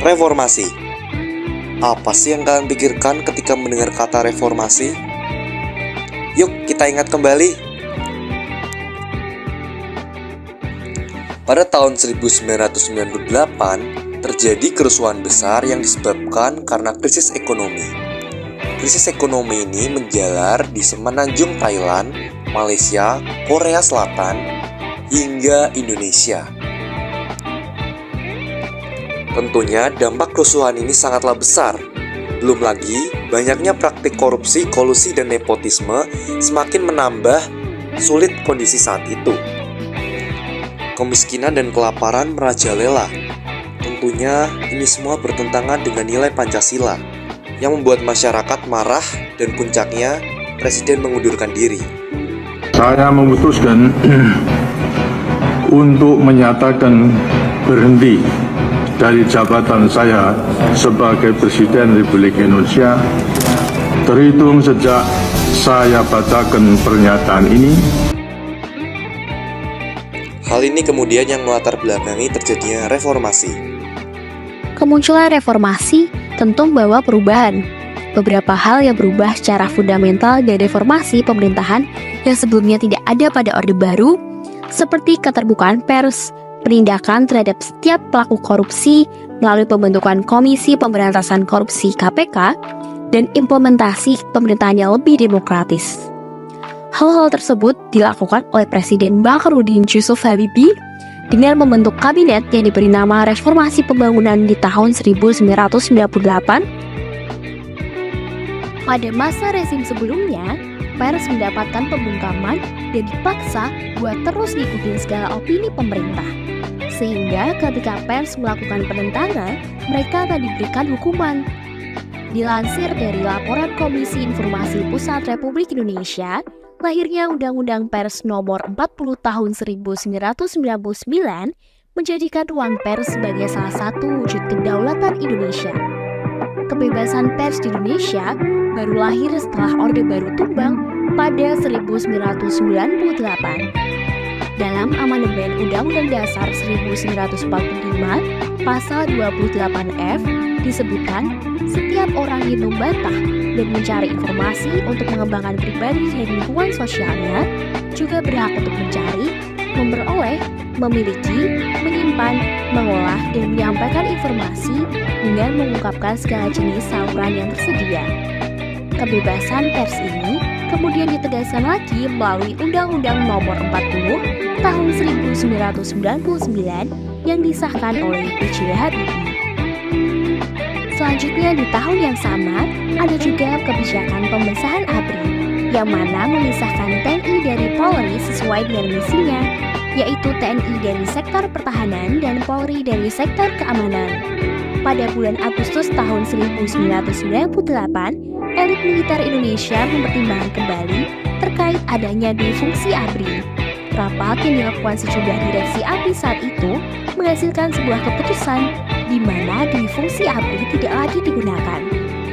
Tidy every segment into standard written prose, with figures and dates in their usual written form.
Reformasi. Apa sih yang kalian pikirkan ketika mendengar kata reformasi? Yuk kita ingat kembali. Pada tahun 1998, terjadi kerusuhan besar yang disebabkan karena krisis ekonomi. Krisis ekonomi ini menjalar di semenanjung Thailand, Malaysia, Korea Selatan, hingga Indonesia. Tentunya dampak kerusuhan ini sangatlah besar. Belum lagi, banyaknya praktik korupsi, kolusi, dan nepotisme semakin menambah sulit kondisi saat itu. Kemiskinan dan kelaparan merajalela. Tentunya ini semua bertentangan dengan nilai Pancasila yang membuat masyarakat marah dan puncaknya Presiden mengundurkan diri. Saya memutuskan untuk menyatakan berhenti dari jabatan saya sebagai Presiden Republik Indonesia terhitung sejak saya bacakan pernyataan ini. Hal ini kemudian yang melatar belakangi terjadinya reformasi. Kemunculan reformasi tentu membawa perubahan. Beberapa hal yang berubah secara fundamental dari reformasi pemerintahan yang sebelumnya tidak ada pada Orde Baru, seperti keterbukaan pers, penindakan terhadap setiap pelaku korupsi melalui pembentukan Komisi Pemberantasan Korupsi (KPK), dan implementasi pemerintahan yang lebih demokratis. Hal-hal tersebut dilakukan oleh Presiden Baharudin Yusuf Habibie dengan membentuk kabinet yang diberi nama Reformasi Pembangunan di tahun 1998. Pada masa rezim sebelumnya, pers mendapatkan pembungkaman dan dipaksa buat terus ngikutin segala opini pemerintah. Sehingga ketika pers melakukan penentangan, mereka tak diberikan hukuman. Dilansir dari laporan Komisi Informasi Pusat Republik Indonesia, lahirnya Undang-Undang Pers Nomor 40 Tahun 1999 menjadikan ruang pers sebagai salah satu wujud kedaulatan Indonesia. Kebebasan pers di Indonesia baru lahir setelah Orde Baru tumbang pada 1998. Dalam amandemen Undang-Undang Dasar 1945, Pasal 28F disebutkan setiap orang yang membantah dan mencari informasi untuk mengembangkan pribadi dan lingkungan sosialnya juga berhak untuk mencari, memperoleh, memiliki, menyimpan, mengolah, dan menyampaikan informasi dengan mengungkapkan segala jenis saluran yang tersedia. Kebebasan pers ini kemudian ditegaskan lagi melalui Undang-Undang Nomor 40 Tahun 1999 yang disahkan oleh B.J. Habibie. Selanjutnya di tahun yang sama, ada juga kebijakan pemisahan ABRI, yang mana memisahkan TNI dari Polri sesuai dengan misinya, yaitu TNI dari sektor pertahanan dan Polri dari sektor keamanan. Pada bulan Agustus tahun 1998, elit militer Indonesia mempertimbangkan kembali terkait adanya difungsi ABRI. Rapat yang dilakukan sejumlah direksi ABRI saat itu menghasilkan sebuah keputusan di mana difungsi ABRI tidak lagi digunakan.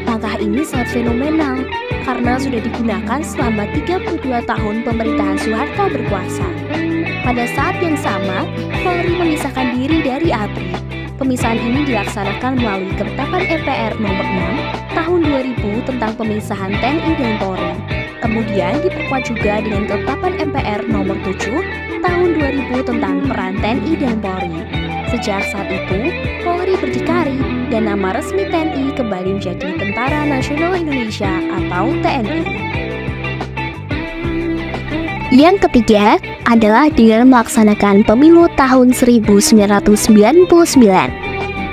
Langkah ini sangat fenomenal karena sudah digunakan selama 32 tahun pemerintahan Soeharto berkuasa. Pada saat yang sama, Polri memisahkan diri dari ABRI. Pemisahan ini dilaksanakan melalui Ketetapan MPR Nomor 6 Tahun 2000 tentang pemisahan TNI dan Polri. Kemudian diperkuat juga dengan Ketetapan MPR Nomor 7 Tahun 2000 tentang peran TNI dan Polri. Sejak saat itu, Polri berdikari dan nama resmi TNI kembali menjadi Tentara Nasional Indonesia atau TNI. Yang ketiga adalah dengan melaksanakan pemilu tahun 1999.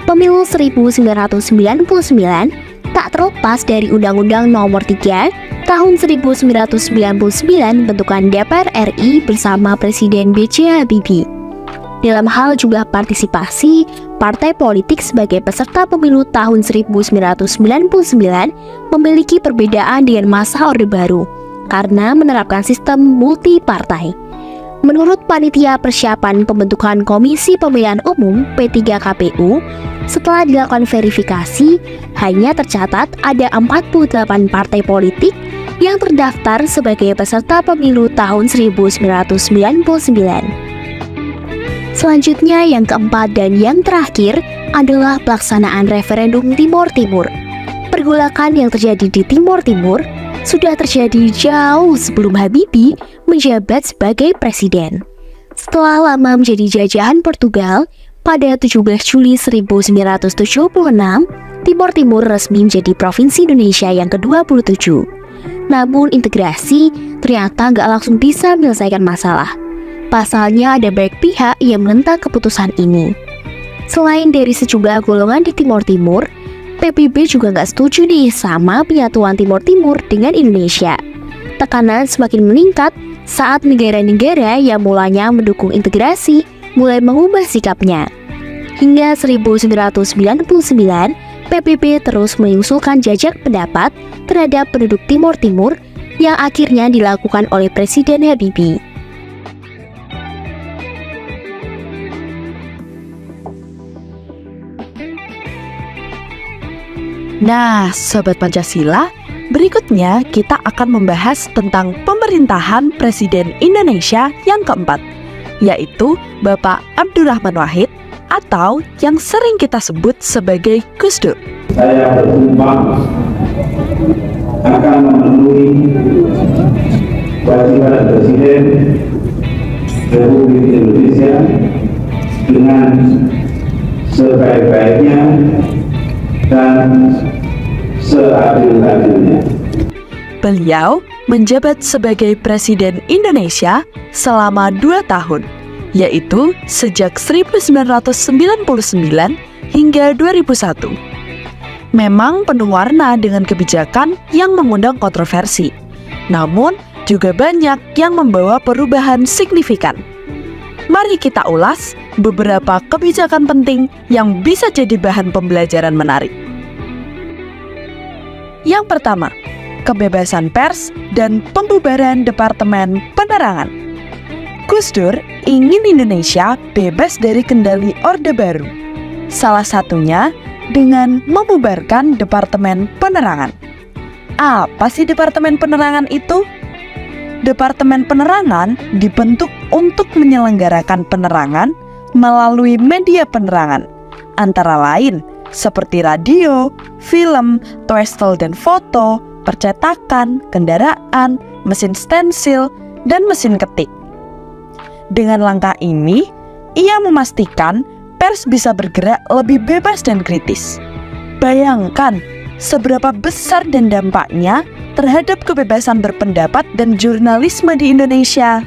Pemilu 1999 tak terlepas dari Undang-Undang Nomor 3 Tahun 1999 bentukan DPR RI bersama Presiden B.J. Habibie. Dalam hal jumlah partisipasi, partai politik sebagai peserta pemilu tahun 1999 memiliki perbedaan dengan masa Orde Baru karena menerapkan sistem multi-partai. Menurut Panitia Persiapan Pembentukan Komisi Pemilihan Umum P3KPU, setelah dilakukan verifikasi, hanya tercatat ada 48 partai politik yang terdaftar sebagai peserta pemilu tahun 1999. Selanjutnya yang keempat dan yang terakhir adalah pelaksanaan referendum Timor Timur. Pergolakan yang terjadi di Timor Timur sudah terjadi jauh sebelum Habibie menjabat sebagai presiden. Setelah lama menjadi jajahan Portugal, pada 17 Juli 1976, Timor Timur resmi menjadi Provinsi Indonesia yang ke-27. Namun integrasi ternyata nggak langsung bisa menyelesaikan masalah. Pasalnya ada banyak pihak yang menentang keputusan ini. Selain dari sejumlah golongan di Timor Timur, PBB juga nggak setuju nih sama penyatuan Timor Timur dengan Indonesia. Tekanan semakin meningkat saat negara-negara yang mulanya mendukung integrasi mulai mengubah sikapnya. Hingga 1999, PBB terus mengusulkan jajak pendapat terhadap penduduk Timor Timur yang akhirnya dilakukan oleh Presiden Habibie. Nah, Sobat Pancasila, berikutnya kita akan membahas tentang pemerintahan Presiden Indonesia yang keempat, yaitu Bapak Abdurrahman Wahid atau yang sering kita sebut sebagai Gus Dur. Saya bersumpah akan memenuhi kewajiban Presiden Republik Indonesia dengan sebaik-baiknya dan seadil-adilnya. Beliau menjabat sebagai Presiden Indonesia selama 2 tahun, yaitu sejak 1999 hingga 2001. Memang penuh warna dengan kebijakan yang mengundang kontroversi, namun juga banyak yang membawa perubahan signifikan. Mari kita ulas beberapa kebijakan penting yang bisa jadi bahan pembelajaran menarik. Yang pertama, kebebasan pers dan pembubaran Departemen Penerangan. Gus Dur ingin Indonesia bebas dari kendali Orde Baru. Salah satunya dengan membubarkan Departemen Penerangan. Apa sih Departemen Penerangan itu? Departemen Penerangan dibentuk untuk menyelenggarakan penerangan melalui media penerangan, antara lain seperti radio, film, tuestel dan foto, percetakan, kendaraan, mesin stensil, dan mesin ketik. Dengan langkah ini, ia memastikan pers bisa bergerak lebih bebas dan kritis. Bayangkan seberapa besar dan dampaknya terhadap kebebasan berpendapat dan jurnalisme di Indonesia.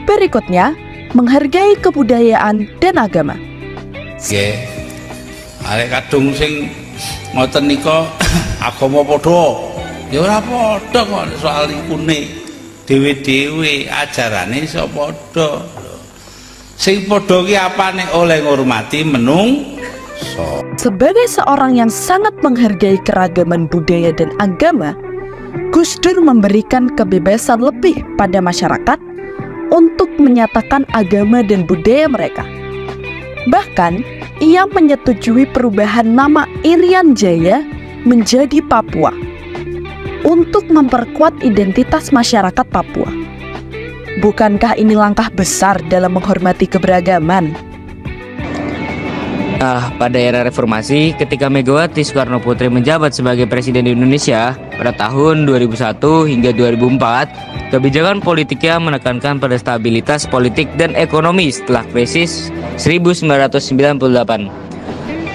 Berikutnya, menghargai kebudayaan dan agama. Nggih. Arek kadung sing ngoten nika agama padha. Ya ora padha kok soal ikune. Dewe-dewe ajarane iso padha. Sing padha ki apane oleh ngurmati menungso. Sebagai seorang yang sangat menghargai keragaman budaya dan agama, Gus Dur memberikan kebebasan lebih pada masyarakat untuk menyatakan agama dan budaya mereka. Bahkan, ia menyetujui perubahan nama Irian Jaya menjadi Papua untuk memperkuat identitas masyarakat Papua. Bukankah ini langkah besar dalam menghormati keberagaman? Nah, pada era reformasi, ketika Megawati Soekarno Putri menjabat sebagai Presiden Indonesia pada tahun 2001 hingga 2004, kebijakan politiknya menekankan pada stabilitas politik dan ekonomi setelah krisis 1998.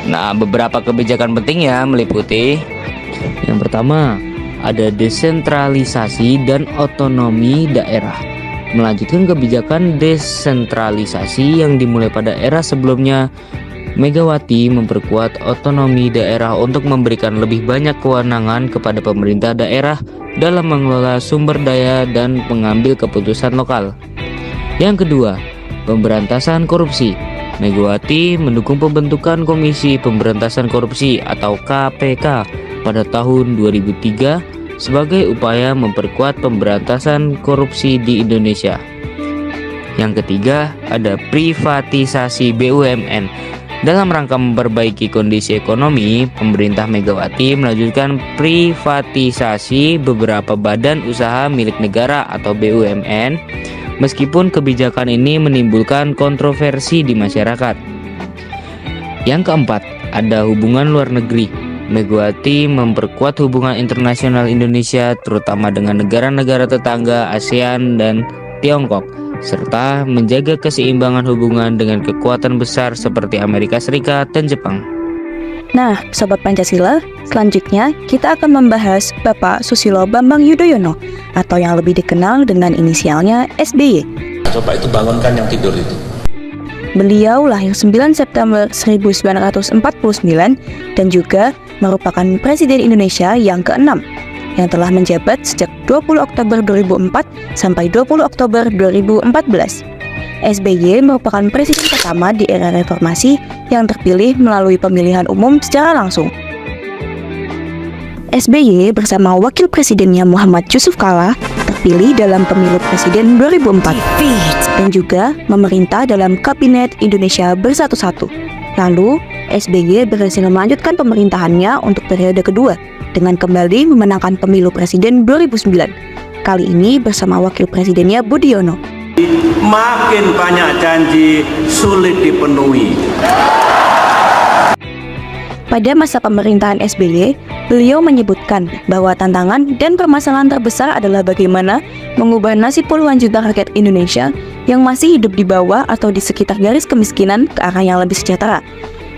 Nah, beberapa kebijakan pentingnya meliputi: yang pertama, ada desentralisasi dan otonomi daerah. Melanjutkan kebijakan desentralisasi yang dimulai pada era sebelumnya, Megawati memperkuat otonomi daerah untuk memberikan lebih banyak kewenangan kepada pemerintah daerah dalam mengelola sumber daya dan mengambil keputusan lokal. Yang kedua, pemberantasan korupsi. Megawati mendukung pembentukan Komisi Pemberantasan Korupsi atau KPK pada tahun 2003 sebagai upaya memperkuat pemberantasan korupsi di Indonesia. Yang ketiga, ada privatisasi BUMN. Dalam rangka memperbaiki kondisi ekonomi, pemerintah Megawati melanjutkan privatisasi beberapa badan usaha milik negara atau BUMN, meskipun kebijakan ini menimbulkan kontroversi di masyarakat. Yang keempat, ada hubungan luar negeri. Megawati memperkuat hubungan internasional Indonesia terutama dengan negara-negara tetangga ASEAN dan Tiongkok, serta menjaga keseimbangan hubungan dengan kekuatan besar seperti Amerika Serikat dan Jepang. Nah, Sobat Pancasila, selanjutnya kita akan membahas Bapak Susilo Bambang Yudhoyono atau yang lebih dikenal dengan inisialnya SBY. Coba itu bangunkan yang tidur itu. Beliau lahir 9 September 1949 dan juga merupakan Presiden Indonesia yang ke-6 yang telah menjabat sejak 20 Oktober 2004 sampai 20 Oktober 2014. SBY merupakan presiden pertama di era reformasi yang terpilih melalui pemilihan umum secara langsung. SBY bersama wakil presidennya Muhammad Yusuf Kalla terpilih dalam pemilu presiden 2004 dan juga memerintah dalam Kabinet Indonesia Bersatu-Satu. Lalu, SBY berhasil melanjutkan pemerintahannya untuk periode kedua dengan kembali memenangkan pemilu presiden 2009. Kali ini bersama wakil presidennya Budiono. makin banyak janji sulit dipenuhi. Pada masa pemerintahan SBY, beliau menyebutkan bahwa tantangan dan permasalahan terbesar adalah bagaimana mengubah nasib puluhan juta rakyat Indonesia yang masih hidup di bawah atau di sekitar garis kemiskinan ke arah yang lebih sejahtera.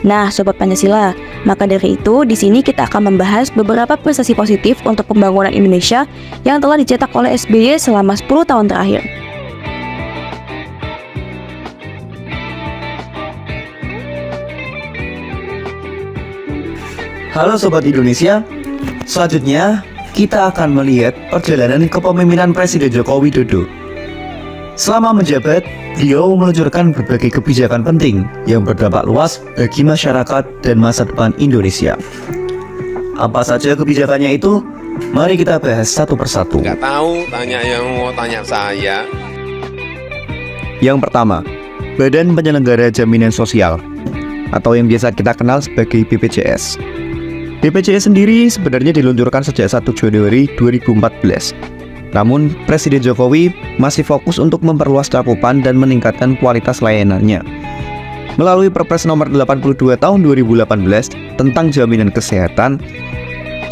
Nah, Sobat Pancasila, maka dari itu di sini kita akan membahas beberapa prestasi positif untuk pembangunan Indonesia yang telah dicetak oleh SBY selama 10 tahun terakhir. Halo Sobat Indonesia, selanjutnya kita akan melihat perjalanan kepemimpinan Presiden Joko Widodo. Selama menjabat, beliau meluncurkan berbagai kebijakan penting yang berdampak luas bagi masyarakat dan masa depan Indonesia. Apa saja kebijakannya itu? Mari kita bahas satu persatu. Nggak tahu, tanya yang mau tanya saya. Yang pertama, Badan Penyelenggara Jaminan Sosial atau yang biasa kita kenal sebagai BPJS. BPJS sendiri sebenarnya diluncurkan sejak 1 Januari 2014. Namun, Presiden Jokowi masih fokus untuk memperluas cakupan dan meningkatkan kualitas layanannya. Melalui Perpres nomor 82 tahun 2018 tentang jaminan kesehatan,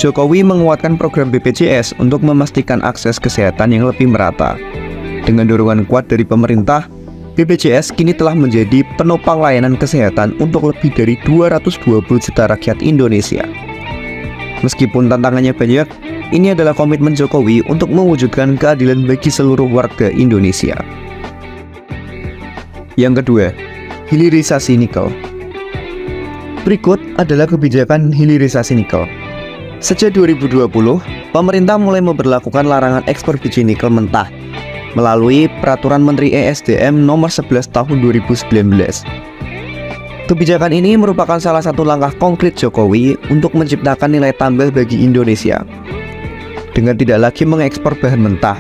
Jokowi menguatkan program BPJS untuk memastikan akses kesehatan yang lebih merata. Dengan dorongan kuat dari pemerintah, BPJS kini telah menjadi penopang layanan kesehatan untuk lebih dari 220 juta rakyat Indonesia. Meskipun tantangannya banyak, ini adalah komitmen Jokowi untuk mewujudkan keadilan bagi seluruh warga Indonesia. Yang kedua, hilirisasi nikel. Berikut adalah kebijakan hilirisasi nikel. Sejak 2020, pemerintah mulai memberlakukan larangan ekspor biji nikel mentah melalui Peraturan Menteri ESDM Nomor 11 Tahun 2019. Kebijakan ini merupakan salah satu langkah konkret Jokowi untuk menciptakan nilai tambah bagi Indonesia. Dengan tidak lagi mengekspor bahan mentah,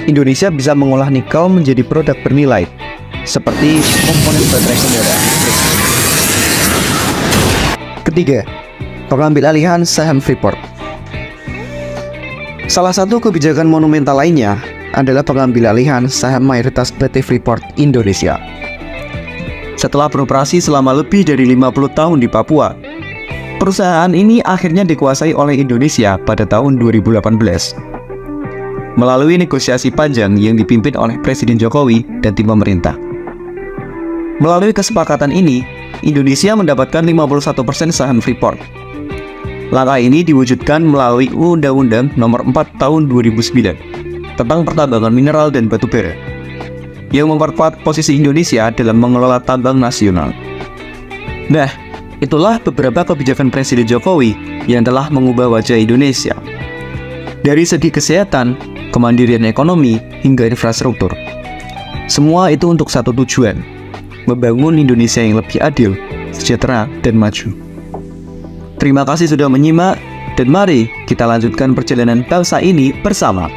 Indonesia bisa mengolah nikel menjadi produk bernilai, seperti komponen baterai kendaraan listrik. Ketiga, pengambilalihan saham Freeport. Salah satu kebijakan monumental lainnya adalah pengambilalihan saham mayoritas PT Freeport Indonesia. Setelah beroperasi selama lebih dari 50 tahun di Papua, perusahaan ini akhirnya dikuasai oleh Indonesia pada tahun 2018. Melalui negosiasi panjang yang dipimpin oleh Presiden Jokowi dan tim pemerintah. Melalui kesepakatan ini, Indonesia mendapatkan 51% saham Freeport. Langkah ini diwujudkan melalui Undang-Undang Nomor 4 Tahun 2009 tentang pertambangan mineral dan batu bara, yang memperkuat posisi Indonesia dalam mengelola tambang nasional. Nah, itulah beberapa kebijakan Presiden Jokowi yang telah mengubah wajah Indonesia. Dari segi kesehatan, kemandirian ekonomi, hingga infrastruktur. Semua itu untuk satu tujuan, membangun Indonesia yang lebih adil, sejahtera, dan maju. Terima kasih sudah menyimak, dan mari kita lanjutkan perjalanan bangsa ini bersama.